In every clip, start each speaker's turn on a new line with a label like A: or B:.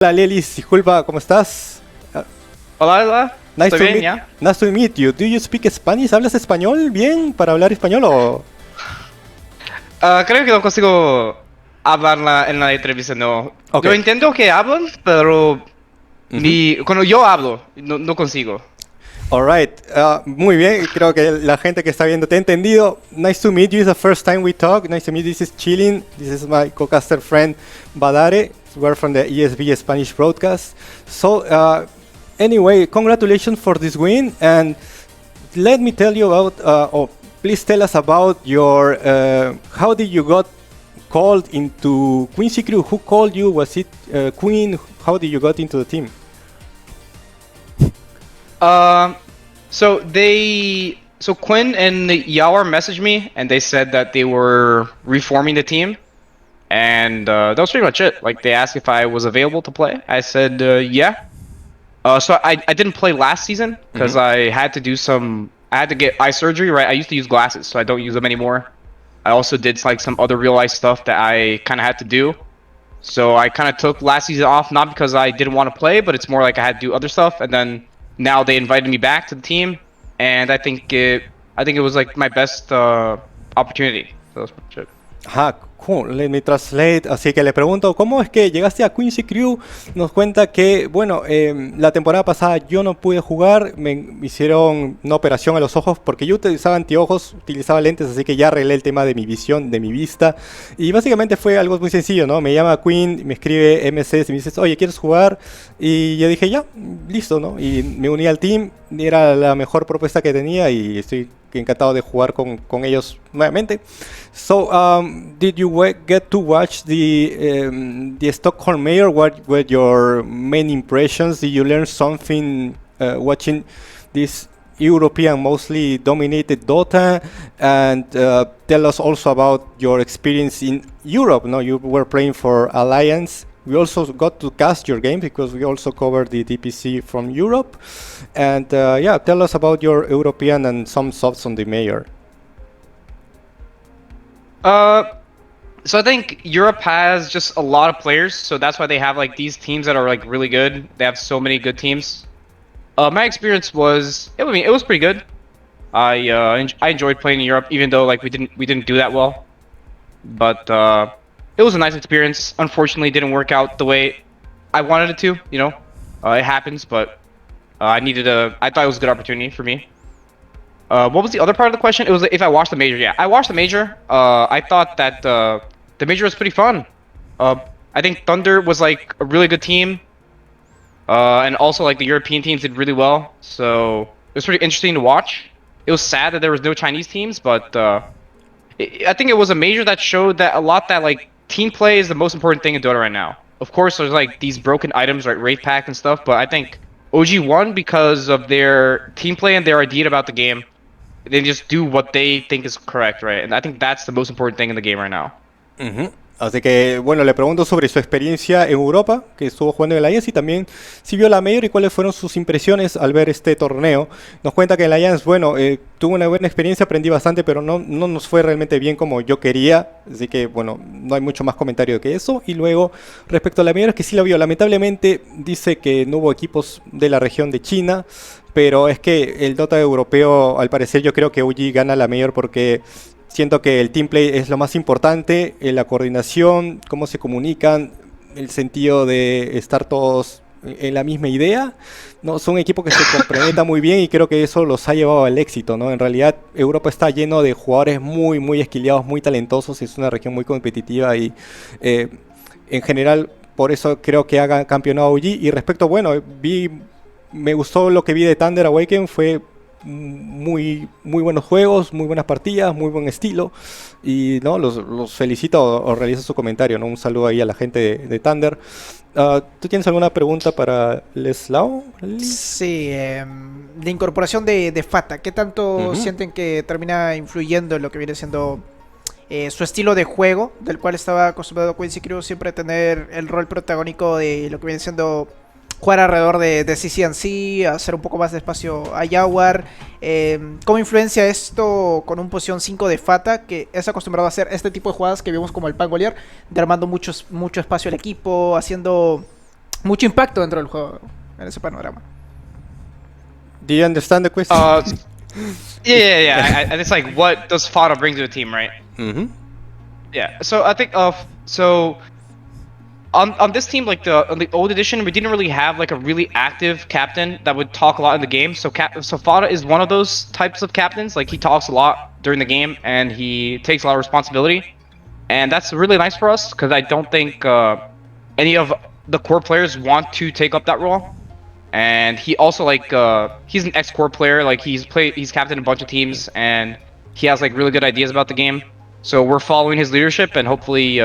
A: Hola Lelis, disculpa, ¿cómo estás?
B: Hola, hola.
A: Nice
B: ¿Estoy
A: to
B: bien
A: meet,
B: ya?
A: nice to meet you. Do you speak Spanish? ¿Hablas español bien para hablar español o...?
B: Creo que no consigo hablar en la entrevista, no.
A: Ok,
B: Yo entiendo que hablan, pero
A: ujú.
B: cuando yo hablo, no consigo.
A: Alright, muy bien, creo que la gente que está viendo te ha entendido. Nice to meet you, it's the first time we talk. Nice to meet you, this is Chilling. This is my co-caster friend Badare. We're from the ESB Spanish broadcast. So, anyway, congratulations for this win and let me tell you about, please tell us about your, how did you got called into Quincy Crew? Who called you? Was it Queen? How did you got into the team?
B: Um, so Quinn and Yawar messaged me, and they said that they were reforming the team, and that was pretty much it. Like they asked if I was available to play. I said yeah. So I didn't play last season because
A: Mhm.
B: I had to get eye surgery, right? I used to use glasses, so I don't use them anymore. I also did like some other real life stuff that I kind of had to do. So I kind of took last season off, not because I didn't want to play, but it's more like I had to do other stuff. And then now they invited me back to the team, and I think it was like my best opportunity. So that's pretty much it.
A: Ajá, cool. Let me translate. Así que le pregunto, ¿cómo es que llegaste a Quincy Crew? Nos cuenta que, bueno, la temporada pasada yo no pude jugar, me hicieron una operación a los ojos porque yo utilizaba anteojos, utilizaba lentes, así que ya arreglé el tema de mi visión, de mi vista. Y básicamente fue algo muy sencillo, ¿no? Me llama Queen, me escribe MCs y me dice, oye, ¿quieres jugar? Y yo dije, ya, listo, ¿no? Y me uní al team, era la mejor propuesta que tenía y estoy encantado de jugar con ellos nuevamente. So, did you get to watch the Stockholm Mayor? What were your main impressions? Did you learn something watching this European, mostly dominated Dota? And tell us also about your experience in Europe. No, you were playing for Alliance. We also got to cast your game because we also covered the DPC from Europe. And yeah, tell us about your European and some thoughts on the Mayor.
B: Uh, so I think Europe has just a lot of players, so that's why they have like these teams that are like really good. They have so many good teams. My experience was, I mean, it was pretty good. I enjoyed playing in Europe, even though like we didn't do that well. But it was a nice experience. Unfortunately, it didn't work out the way I wanted it to. You know, it happens, but I thought it was a good opportunity for me. What was the other part of the question? It was if I watched the major. Yeah, I watched the major. I thought that the major was pretty fun. Uh, I think Thunder was like a really good team, and also like the European teams did really well. So it was pretty interesting to watch. It was sad that there was no Chinese teams, but I think it was a major that showed that a lot that like team play is the most important thing in Dota right now. Of course, there's like these broken items, right, Wraith Pack and stuff, but I think OG won because of their team play and their idea about the game. They just do what they think is correct, right? And I think that's the most important thing in the game right now.
A: Ujú. Así que, bueno, le pregunto sobre su experiencia en Europa, que estuvo jugando en el Alliance y también si vio la Mayor y cuáles fueron sus impresiones al ver este torneo. Nos cuenta que en el Alliance, bueno, tuvo una buena experiencia, aprendí bastante, pero no nos fue realmente bien como yo quería. Así que, bueno, no hay mucho más comentario que eso. Y luego, respecto a la Mayor, es que sí la vio. Lamentablemente, dice que no hubo equipos de la región de China. Pero es que el Dota europeo, al parecer, yo creo que OG gana la Mayor porque siento que el team play es lo más importante, la coordinación, cómo se comunican, el sentido de estar todos en la misma idea. No, son equipos que se complementan muy bien y creo que eso los ha llevado al éxito, ¿no? En realidad, Europa está lleno de jugadores muy esquiliados, muy talentosos, es una región muy competitiva y en general por eso creo que haga campeonado OG. Y respecto, bueno, me gustó lo que vi de Thunder Awaken, fue muy buenos juegos, muy buenas partidas, muy buen estilo. Y no, los felicito o realizo su comentario, ¿no? Un saludo ahí a la gente de Thunder. ¿Tú tienes alguna pregunta para Leslao?
C: Sí, la incorporación de Fata, ¿qué tanto sienten que termina influyendo en lo que viene siendo su estilo de juego, del cual estaba acostumbrado Quincy Crew siempre a tener el rol protagónico de lo que viene siendo jugar alrededor de CCNC, hacer un poco más de espacio a Yawar? ¿Cómo influencia esto con un posición 5 de Fata, que es acostumbrado a hacer este tipo de jugadas que vemos como el Pangolier, de armando mucho espacio al equipo, haciendo mucho impacto dentro del juego en ese panorama.
A: Do you understand the question?
B: Yeah. It's like, what does Fada bring to the team, right?
A: Mm-hmm.
B: Yeah. So I think so on this team, like on the old edition, we didn't really have like a really active captain that would talk a lot in the game. So Fada is one of those types of captains. Like he talks a lot during the game and he takes a lot of responsibility, and that's really nice for us because I don't think any of the core players want to take up that role. And he also like he's an ex-core player. Like he's captained a bunch of teams and he has like really good ideas about the game. So we're following his leadership and hopefully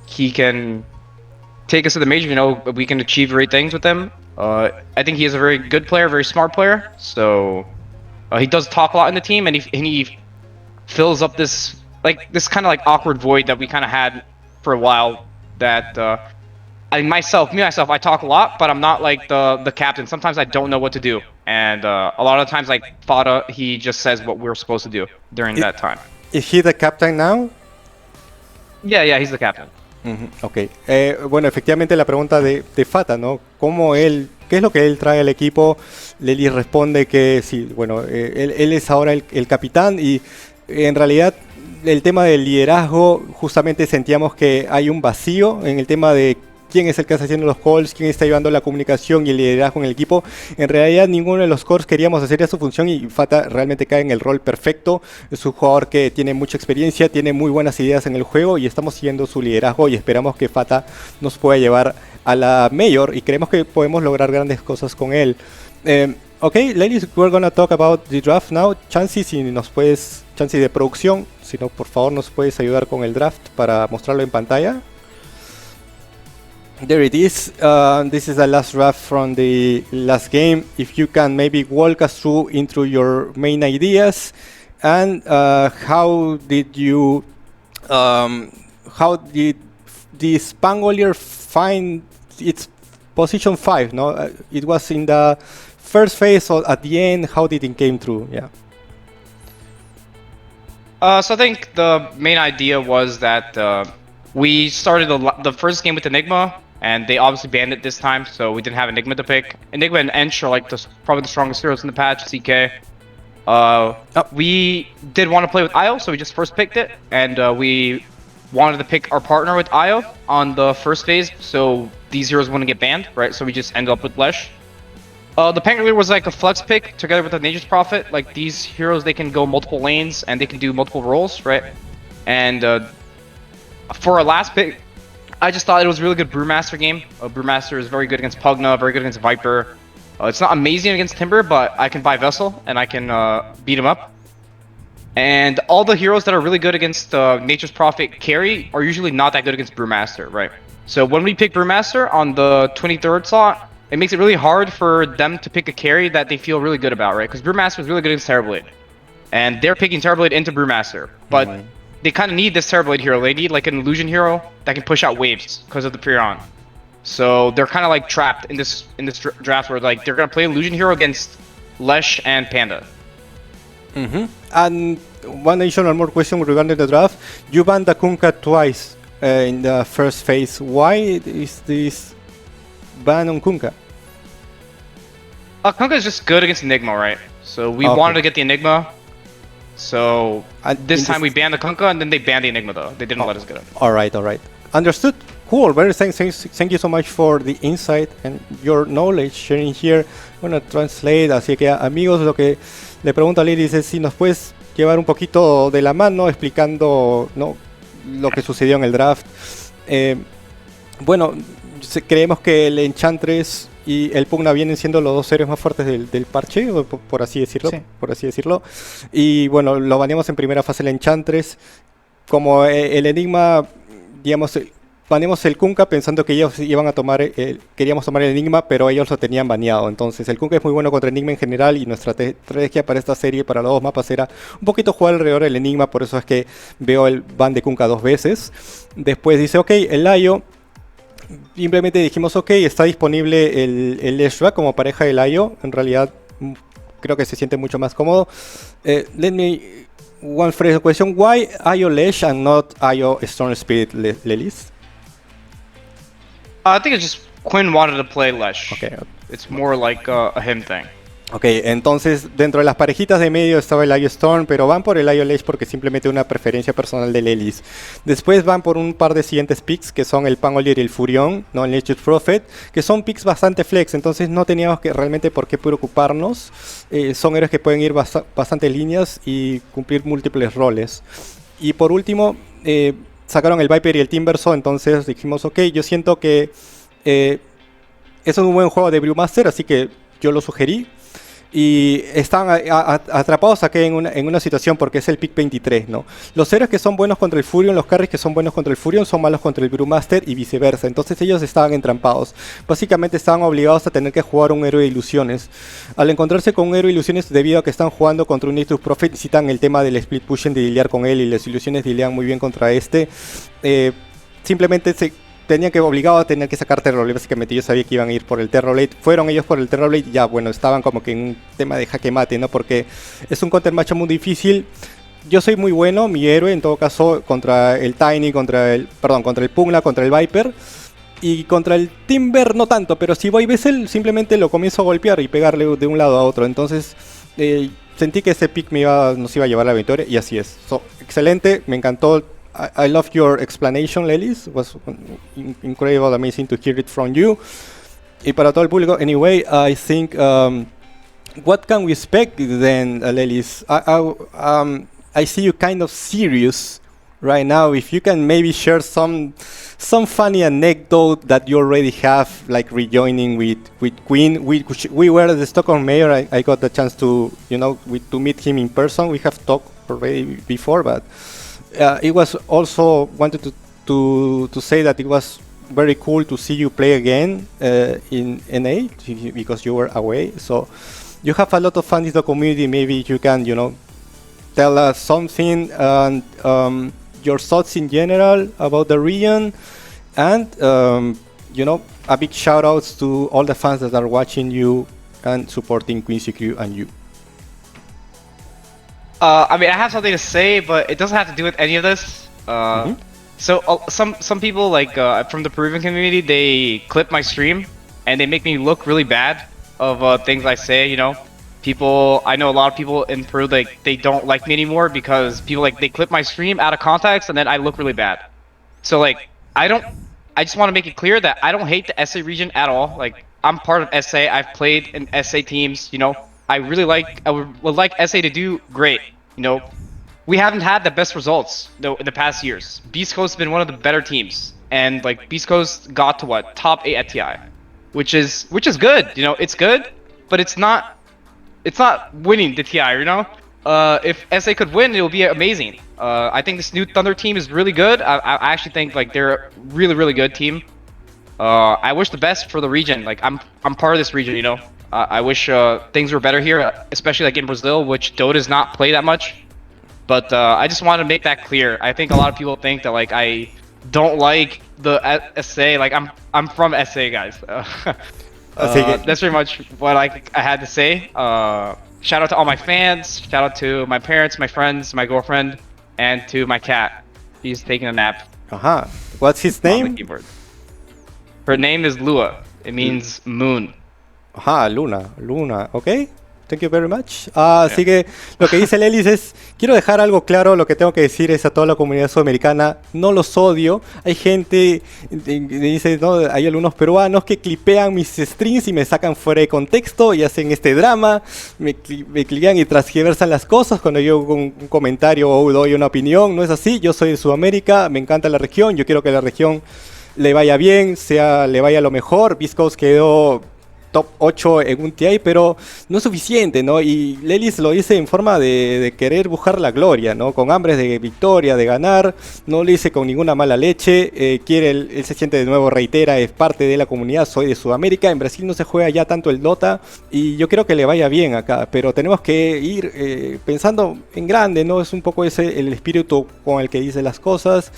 B: he can take us to the major. You know, we can achieve great things with him. I think he is a very good player, very smart player. So he does talk a lot in the team, and he fills up this kind of like awkward void that we kind of had for a while. That myself, I talk a lot, but I'm not like the captain. Sometimes I don't know what to do, and a lot of times like Fada, he just says what we're supposed to do during that time.
A: Is he the captain now?
B: Yeah, he's the captain.
A: Ok. Bueno, efectivamente la pregunta de Fata, ¿no? ¿Qué es lo que él trae al equipo? Lely responde que sí, bueno, él es ahora el capitán y en realidad el tema del liderazgo, justamente sentíamos que hay un vacío en el tema de quién es el que está haciendo los calls, quién está llevando la comunicación y el liderazgo en el equipo. En realidad ninguno de los cores queríamos hacer su función y Fata realmente cae en el rol perfecto. Es un jugador que tiene mucha experiencia, tiene muy buenas ideas en el juego y estamos siguiendo su liderazgo y esperamos que Fata nos pueda llevar a la Major y creemos que podemos lograr grandes cosas con él. Ok, ladies, we're gonna talk about the draft now. Chansey, Chansey de producción, si no, por favor nos puedes ayudar con el draft para mostrarlo en pantalla. There it is. This is the last draft from the last game. If you can maybe walk us through into your main ideas and how did the Spangolier find its position 5? No, it was in the first phase or at the end. How did it came through? Yeah.
B: So I think the main idea was that we started the first game with Enigma, and they obviously banned it this time, so we didn't have Enigma to pick. Enigma and Ench are like probably the strongest heroes in the patch, CK. We did want to play with Io, so we just first picked it, and we wanted to pick our partner with Io on the first phase, so these heroes wouldn't get banned, right? So we just ended up with Lesh. The Pangolier was like a flex pick together with the Nature's Prophet. Like these heroes, they can go multiple lanes and they can do multiple roles, right? And for our last pick, I just thought it was a really good Brewmaster game. Brewmaster is very good against Pugna, very good against Viper. It's not amazing against Timber, but I can buy Vessel and I can beat him up. And all the heroes that are really good against Nature's Prophet carry are usually not that good against Brewmaster, right? So when we pick Brewmaster on the 23rd slot, it makes it really hard for them to pick a carry that they feel really good about, right? Because Brewmaster is really good against Terrorblade. And they're picking Terrorblade into Brewmaster. But they kind of need this Terrorblade hero. They need like an illusion hero that can push out waves because of the Prion. So they're kind of like trapped in this draft where like they're gonna play illusion hero against Lesh and Panda.
A: And one additional more question regarding the draft. You banned the Kunkka twice in the first phase. Why is this ban on Kunkka?
B: Kunkka is just good against Enigma, right? So we wanted to get the Enigma. So this time we banned the Kunkka, and then they banned the Enigma though. They didn't let us get it.
A: Alright. Understood. Cool. Very thank you so much for the insight and your knowledge sharing here. Bueno, translate. Así que amigos, lo que le pregunto a Liris es si nos puedes llevar un poquito de la mano explicando, ¿no?, lo que sucedió en el draft. Bueno, creemos que el Enchantress y el Pugna vienen siendo los dos héroes más fuertes del parche, por así decirlo.
C: Sí.
A: Por así decirlo. Y bueno, lo baneamos en primera fase el Enchantress. Como el Enigma, digamos, baneamos el Kunkka pensando que ellos iban a tomar, queríamos tomar el Enigma, pero ellos lo tenían baneado. Entonces el Kunkka es muy bueno contra Enigma en general y nuestra estrategia para esta serie, para los dos mapas, era un poquito jugar alrededor del Enigma. Por eso es que veo el ban de Kunkka 2 veces. Después dice, ok, el Io. Simplemente dijimos, ok, está disponible el Leshra como pareja del Io. En realidad creo que se siente mucho más cómodo. Let me one phrase question. Why Io Lesh and not Io Strong Spirit Lelis?
B: I think it's just Quinn wanted to play Lesh.
A: Okay.
B: It's more like a him thing.
A: Ok, entonces dentro de las parejitas de medio estaba el Io Storm, pero van por el Io Lesh porque simplemente una preferencia personal de Lelis. Después van por un par de siguientes picks que son el Pangolier y el Furion, ¿no? El Nature's Prophet, que son picks bastante flex, entonces no teníamos que realmente por qué preocuparnos. Son héroes que pueden ir bastante líneas y cumplir múltiples roles. Y por último, sacaron el Viper y el Timbersaw, entonces dijimos, ok, yo siento que es un buen juego de Brewmaster, así que yo lo sugerí. Y están atrapados aquí en una situación porque es el pick 23, ¿no? Los héroes que son buenos contra el Furion, los carries que son buenos contra el Furion son malos contra el Brewmaster y viceversa. Entonces ellos estaban entrampados. Básicamente estaban obligados a tener que jugar un héroe de ilusiones. Al encontrarse con un héroe de ilusiones, debido a que están jugando contra un Nature's Prophet, necesitan el tema del split pushing de dilear con él, y las ilusiones dilean muy bien contra este. Simplemente tenían que obligado a tener que sacar Terrorblade. Básicamente yo sabía que iban a ir por el Terrorblade. Fueron ellos por el Terrorblade y ya, bueno, estaban como que en un tema de jaque mate, ¿no? Porque es un counter match muy difícil. Yo soy muy bueno, mi héroe en todo caso, contra el Tiny, contra el Pugna, contra el Viper. Y contra el Timber no tanto, pero si voy Vessel simplemente lo comienzo a golpear y pegarle de un lado a otro. Entonces sentí que ese pick nos iba a llevar a la victoria y así es. Excelente, me encantó. I love your explanation, Lelis. It was incredible, amazing to hear it from you. Y para todo el público, anyway, I think, what can we expect then, Lelis? I see you kind of serious right now. If you can maybe share some funny anecdote that you already have, like rejoining with Quinn. We were at the Stockholm Mayor. I got the chance to, to meet him in person. We have talked already before, but it was also wanted to say that it was very cool to see you play again in NA because you were away. So you have a lot of fans in the community. Maybe you can, tell us something and your thoughts in general about the region, and a big shout outs to all the fans that are watching you and supporting Quincy Crew and you.
B: I mean, I have something to say, but it doesn't have to do with any of this. So some people like from the Peruvian community, they clip my stream and they make me look really bad of things I say. I know a lot of people in Peru, they don't like me anymore because people they clip my stream out of context and then I look really bad. So I just want to make it clear that I don't hate the SA region at all. I'm part of SA. I've played in SA teams. I would like SA to do great. We haven't had the best results though in the past years. Beast Coast has been one of the better teams, and Beast Coast got to top 8 at TI, which is good. It's good, but it's not winning the TI. If SA could win, it would be amazing. I think this new Thunder team is really good. I actually think they're a really, really good team. I wish the best for the region. I'm part of this region. I wish things were better here, especially in Brazil, which Dota does not play that much. But I just want to make that clear. I think a lot of people think that I don't like the SA. I'm from SA, guys. That's pretty much what I had to say. Shout out to all my fans. Shout out to my parents, my friends, my girlfriend, and to my cat. He's taking a nap.
A: What's his name?
B: On the keyboard. Her name is Lua. It means moon.
A: Luna, ok. Thank you very much. Así que lo que dice Lelis es, quiero dejar algo claro, lo que tengo que decir es a toda la comunidad sudamericana, no los odio. Hay gente, dice, ¿no? Hay algunos peruanos que clipean mis streams y me sacan fuera de contexto y hacen este drama, me clipean y transgiversan las cosas cuando yo hago un comentario o doy una opinión. No es así, yo soy de Sudamérica, me encanta la región, yo quiero que la región le vaya bien, le vaya lo mejor. Beast Coast quedó top 8 en un TI, pero no es suficiente, ¿no? Y Lelis lo dice en forma de querer buscar la gloria, ¿no? Con hambres de victoria, de ganar, no lo dice con ninguna mala leche, él se siente de nuevo, reitera, es parte de la comunidad, soy de Sudamérica, en Brasil no se juega ya tanto el Dota, y yo creo que le vaya bien acá, pero tenemos que ir pensando en grande, ¿no? Es un poco ese el espíritu con el que dice las cosas.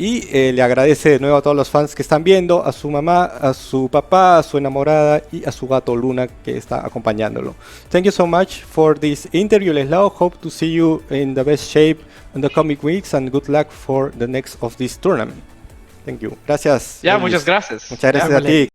A: Y le agradece de nuevo a todos los fans que están viendo, a su mamá, a su papá, a su enamorada y a su gato Luna que está acompañándolo. Thank you so much for this interview, Leslao. Hope to see you in the best shape in the coming weeks and good luck for the next of this tournament. Thank you. Gracias.
B: Ya, muchas gracias.
A: Muchas gracias a ti.